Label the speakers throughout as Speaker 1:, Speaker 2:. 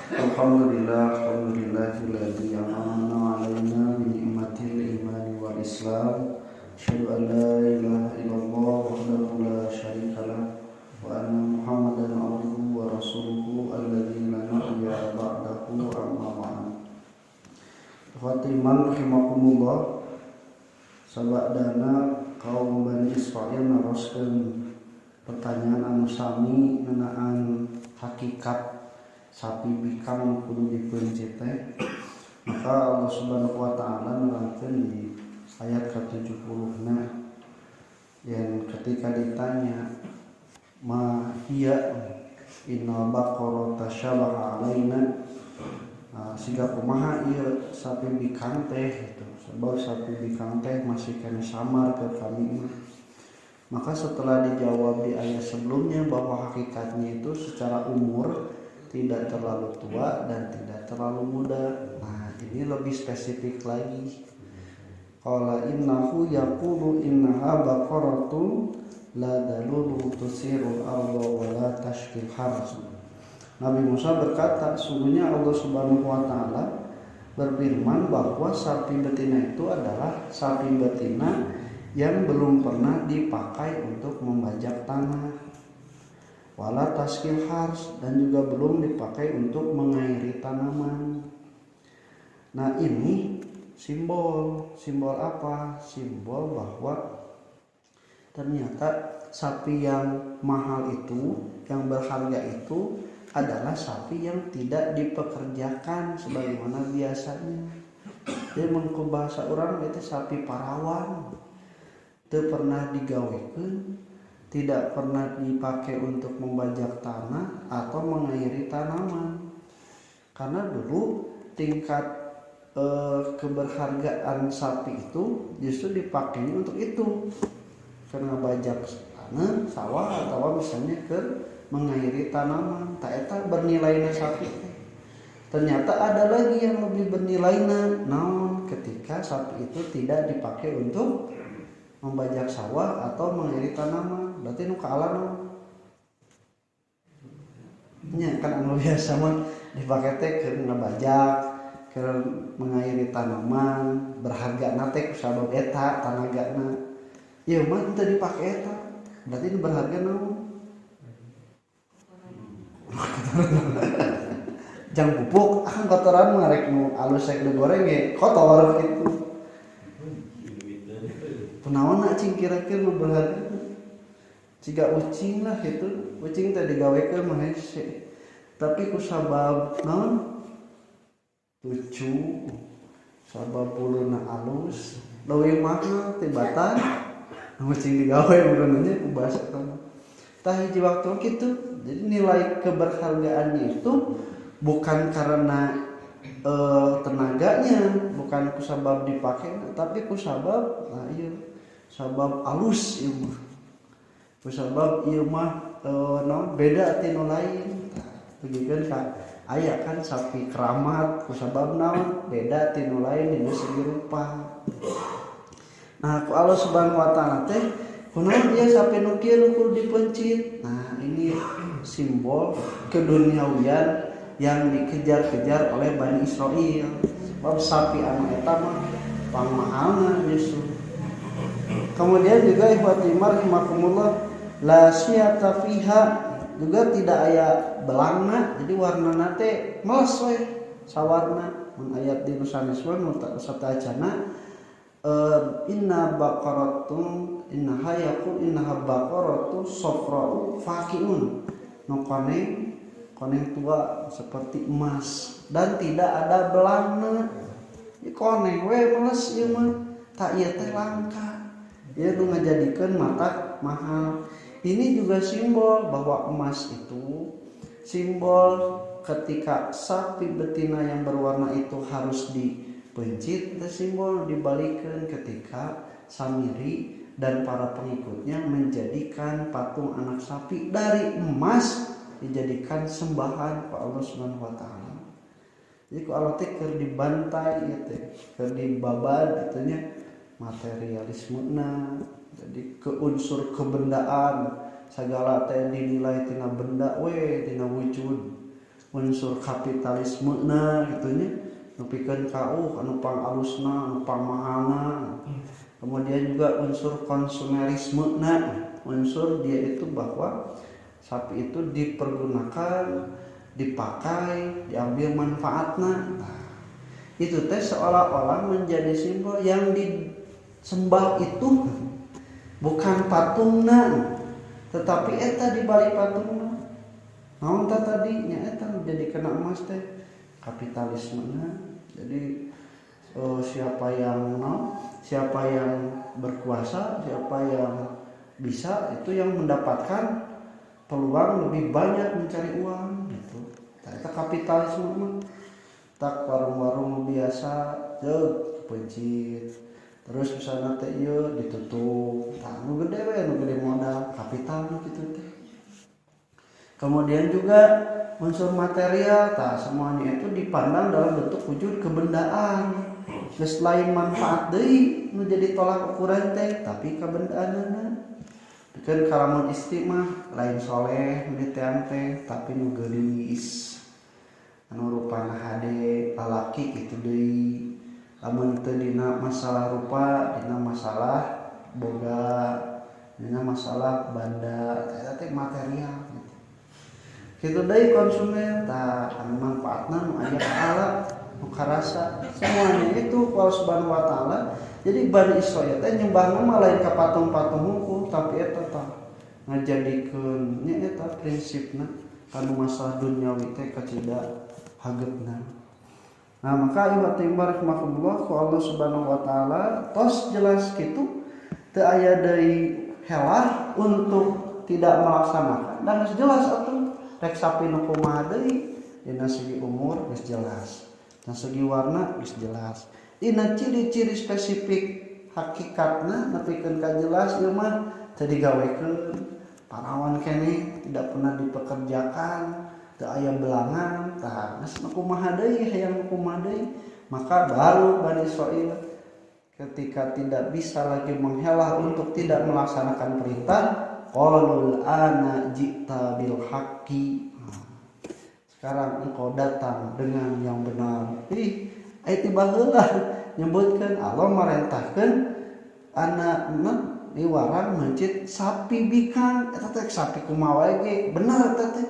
Speaker 1: Alhamdulillahilladzi an'ama 'alaina bi ni'matil imani wal islam. Asyhadu an la ilaha illallah wahdahu la syarika lah wa anna Muhammadan 'abduhu wa rasuluhu alladzi la nabiyya ba'dahu amma ba'd. Fatiman rahimakumullah. Sabadana kaum Bani Israil naroskeun pertanyaan anu sami ngeunaan hakikat sapi bikang kudu dipeunjit teh. Maka Allah Subhanahu wa taala nerangkeun di ayat ke-70-na yang ketika ditanya ma hiya inna baqara tasyabaha alaina, siga kumaha ieu sapi bikang teh gitu. Sebab sapi bikang teh masih kena samar ke kami. Maka setelah dijawab di ayat sebelumnya bahwa hakikatnya itu secara umur tidak terlalu tua dan tidak terlalu muda. Nah, ini lebih spesifik lagi. Qala innahu yaqulu innaha baqaratun la dalulu tusirul arda wa la tashqil harz. Nabi Musa berkata, sungguhnya Allah Subhanahu wa taala berfirman bahwa sapi betina itu adalah sapi betina yang belum pernah dipakai untuk membajak tanah. Wala taskil hars, dan juga belum dipakai untuk mengairi tanaman. Nah, ini simbol apa? Simbol bahwa ternyata sapi yang mahal itu, yang berharga itu adalah sapi yang tidak dipekerjakan sebagaimana biasanya. Jadi mengku bahasa orang itu sapi parawan, teu pernah digawekeun, tidak pernah dipakai untuk membajak tanah atau mengairi tanaman. Karena dulu tingkat keberhargaan sapi itu justru dipakainya untuk itu, karena bajak tanah, sawah, atau misalnya ke mengairi tanaman. Tak eta bernilainya sapi. Ternyata ada lagi yang lebih bernilainya, naon ketika sapi itu tidak dipakai untuk membajak sawah atau mengairi tanaman. Berarti nu kaala nya kan anu biasa mah dipake teh keur ngabajak, keur mengairi tanaman, berharga nate kusabab eta tanagana. Ieu mah teu dipake eta. Berarti nu berharga naon? Jang pupuk, kotoran mah rek nu alus rek digoreng ge kotor kitu. Kunaon cing kira-kira nu berharga? Jika ucing lah gitu, ucing tadi digawekeun mah hese. Tapi kusabab naon? Lucu. Sabab buluna alus, leuwih mahal tibatan. Ucing digawe beunanya ku bahasa kana. Tah hiji waktu kitu. Jadi nilai keberhargaannya itu bukan karena tenaganya, bukan kusabab dipakai, tapi kusabab sabab alus ieu mah. Kusabab ieu mah beda ti nu lain. Begikeun ka aya kan sapi keramat kusabab naon beda ti nu lain dina segi rupa. Nah, ku Allah Subhanahu wa taala teh kunaon ieu sapi nu kieu nu kudu dipencit. Nah, ini simbol keduniawian yang dikejar-kejar oleh Bani Israil. Sebab sapi anu eta mah pangmahalna justru. Kemudian juga ikhwati rahimakumullah, la syata fiha, juga tidak aya belangna, jadi warnana teh meles we sawarna. Mun ayat di saneswa nu satacana inna baqaratun innaha yaqul innaha baqaratu safra'u faqiun, nu koneng tua seperti emas dan tidak ada belangna. Ieu koneng we meles ieu mah, tak ieu teh langka. Ieu nu ngajadikeun mata mahal. Ini juga simbol bahwa emas itu simbol ketika sapi betina yang berwarna itu harus dipencit, dan simbol dibalikkan ketika Samiri dan para pengikutnya menjadikan patung anak sapi dari emas dijadikan sembahan ke Allah Subhanahu wa taala. Jadi ku Allah teh keur dibantai ieu teh, keur dibabad kitu nya materialismena. Jadi ke unsur kebendaan segala teh dinilai tina benda we, tina wujud. unsur kapitalisme nah gitunya nepikeun ka anu pangalusna anu pamahalna. Kemudian juga unsur konsumerisme nah unsur dia itu bahwa sapi itu dipergunakan, dipakai, diambil manfaatna. Nah, itu teh seolah-olah menjadi simbol yang disembah itu bukan patungna, tetapi eta di balik patungna. Naon tah tadi nya eta jadi kena emas teh kapitalismena. Jadi siapa yang berkuasa, siapa yang bisa itu yang mendapatkan peluang lebih banyak mencari uang gitu. Eta kapitalisme mah tak warung-warung biasa jeung pencit terus misalnya teh ieu ditutup tah nu gede we nu gede modal kapital gitu teh. Kemudian juga unsur material tah semuanya itu dipandang dalam bentuk wujud kebendaan. Geus lain manfaat deui nu jadi tolak ukuran teh tapi kabendaanna. Pikeun kalamun istri mah lain soleh nu diteang teh tapi nu geulis. Anu rupana hade lalaki kitu deui. Lamun teu dina masalah rupa, dina masalah boga, dina masalah banda, eta teh material gitu. Kitu deui konsumen tah anu manfaatna nu aya ka alat, nu karasa, semuanya itu Allah Subhanahu wa taala. Jadi Bani Israil teh nyembahna mah lain ka patung-patung hukum, tapi eta tah ngajadikeun nya eta prinsipna kanu masalah duniawi teh kacida hageutna. Nah maka ieu timbal rahmatullah ku Allah Subhanahu wa taala tos jelas kitu teu aya deui helah untuk tidak melaksanakan dan geus jelas atuh rek sapi nu kumaha deui dina segi umur geus jelas, dina segi warna geus jelas, dina ciri-ciri spesifik hakikatna nepikeun ka jelas ieu mah teu digawekeun parawan keneh tidak pernah dipekerjakan teu aya belangan tah geus kumaha deui hayang kumaha deui. Maka baru Bani Israil ketika tidak bisa lagi menghela untuk tidak melaksanakan perintah qalul ana ji'ta bil haqqi. Sekarang engkau datang dengan yang benar. Aya tiba heula nyebutkeun Allah marentahkeun anakna liwaran mencit sapi bikang eta teh sapi kumaha wae ge bener eta teh.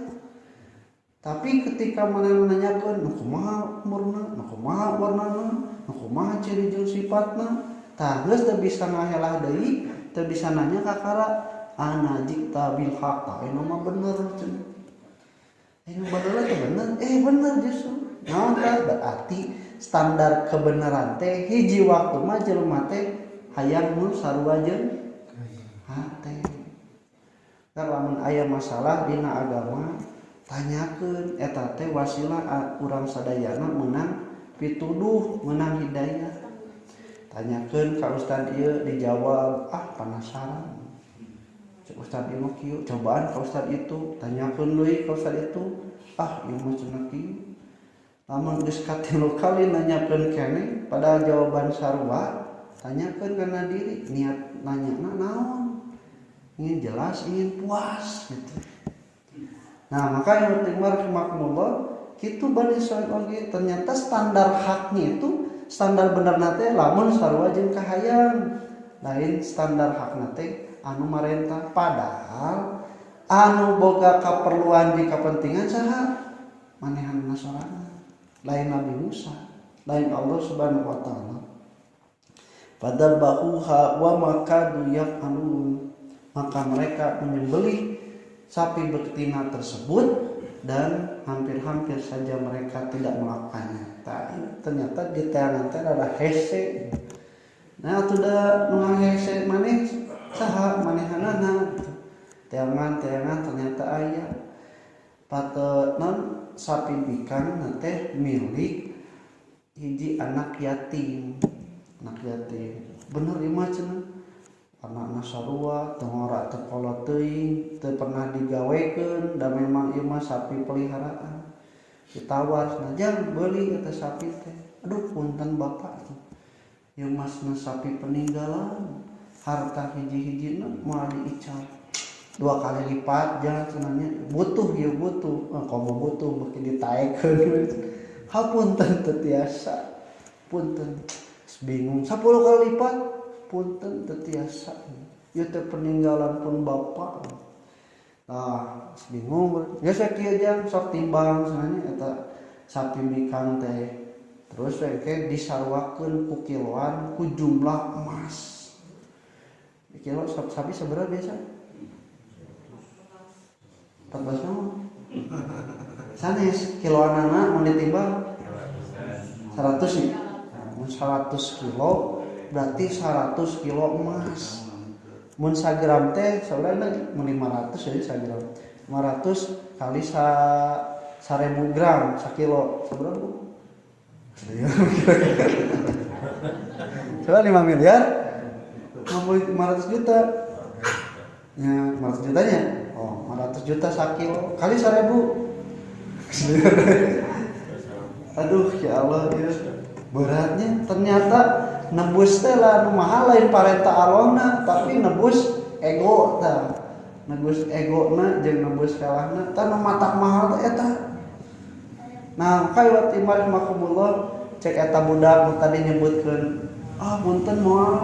Speaker 1: Tapi ketika manehna nanyakeun nu kumaha umurna, nu kumaha warnana, nu kumaha ciri jeung sifatna, tah geus teu bisa ngahelah deui, teu bisa nanya ka kara ana ji'ta bil haqq. Anu mah bener cenah. Anu bener teh bener, bener justru. Naon tah berarti standar kebenaran teh hiji waktu mah jelema teh hayang nu sarua jeung hate. Lamun aya masalah dina agama tanyakeun eta teh wasilah urang sadayana meunang pituduh, meunang hidayah. Tanyakeun ka ustad ieu dijawab penasaran. Cek ustad ieu mah kieu, cobaan ka ustad itu, tanyakeun deui ka ustad itu, ieu mah cenah kieu. Lamun geus katilu kali nanyakeun keneh pada jawaban sarua, tanyakeun kana diri, niat nanyana naon? Ingin jelas, ingin puas gitu. Nah maka yang penting rahimahumullah kitu Bani Israil oge ternyata standar haknya itu standar benerna teh lamun sarua jeung kahayang, lain standar hakna teh anu marentah. Padahal anu boga kaperluan di kepentingan saha manehanna sorana lain Nabi Musa, lain Allah Subhanahu wa taala. Fadzabahuha wa makadu yaf'alun, maka mereka menyembelih sapi betina tersebut dan hampir-hampir saja mereka tidak melakukannya. Ternyata di teangan teh ada hese. Nah sudah nu hese maneh saha manehanana teangan ternyata aya patenan sapi bikang teh milik hiji anak yatim. Bener ieu mah cenah. Anakna sarua teu ngora teu kolot teuing, teu pernah digawekeun da memang ieu mah sapi peliharaan. Ditawar najang beuli eta sapi teh. Aduh punten bapak. Ieu mah sapi peninggalan. Harta hiji-hijina moal diical. 2 kali lipat jangan cenanya butuh ya butuh komo butuh makin ditaekeun hapunten teu tiasa punten bingung 10 kali lipat punten teu tiasa ieu teh peninggalan pun bapak bingung geus kieu jang sok timbang cenanya eta sapi bikang teh terus we disarwakeun ku kiloan ku jumlah emas kilo sapi seberapa biasa 14 tahun sanes kiloanana mun ditimbang 100 nih 100 kilo berarti 100 kilo emas mun sagram teh saudara mun 500 jadi sagram 500 kali 1000 gram sakilo saberapa Bu? Coba 5 miliar 500 juta ya 500 jutanya 500 juta sakilo kali 1000 aduh ya Allah ya beratnya ternyata nebus teh lah mahal lain parenta alona tapi nebus ego tah nebus ego na jeung nebus kalahna tah nu matak mahal teh eta nah kaya timar makumullah cek eta budak nu tadi nyebutkeun punten moal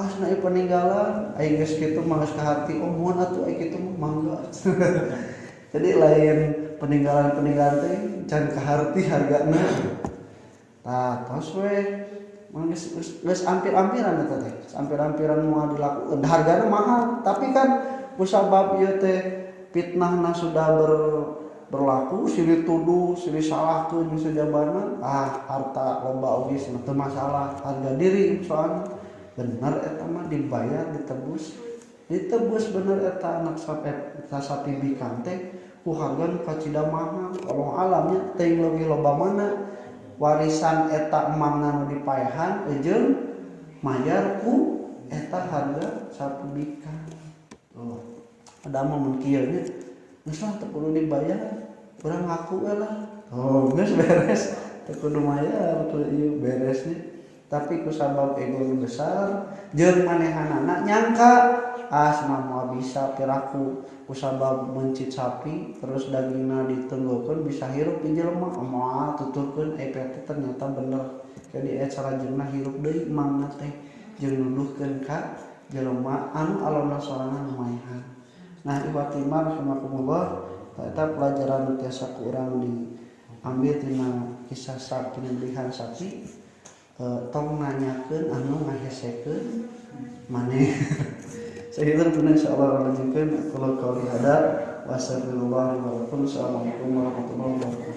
Speaker 1: asna ieu peninggalan aing geus kitu mah geus ka hati moal atuh aya kitu mah mangga jadi lain peninggalan teh can ka harti hargana tah tos we geus ampir-ampiran eta teh ampir-ampiran moal dilakukeun hargana mahal tapi kan kusabab ieu teh fitnahna sudah berlaku silih tuduh silih salahkeun sajabana harta loba oge teu masalah harga diri soalnya bener eta mah dibayar ditebus bener eta anak sapi bikang teh ku harga kacida mahal kalau alamnya teuing leuwih loba mana warisan eta emangna nu dipaehan jeung mayar ku eta harga sapi bikang ada mah mun kieu nya geus lah teu kudu dibayar urang ngaku lah geus beres teu kudu mayar teu ieu beresnya tapi kusabab ego besar jeung manehanana nyangka asma moal bisa piraku kusabab mencit sapi terus dagingna ditenggeukeun bisa hirup di jelema moal tuturkeun EPT ternyata bener jadi salajengna hirup deui mangna teh jeung nuduhkeun ka jelema anu alona sorangan lumayan nah ibatimah rahimakumullah eta pelajaran nu tiasa ku urang diambil tina kisah sapi pilihan sapi tong nanyakeun anu ngahesekeun maneh sakitu pun insyaallah lanjutkeun kalau hada wassalamualaikum warahmatullahi wabarakatuh.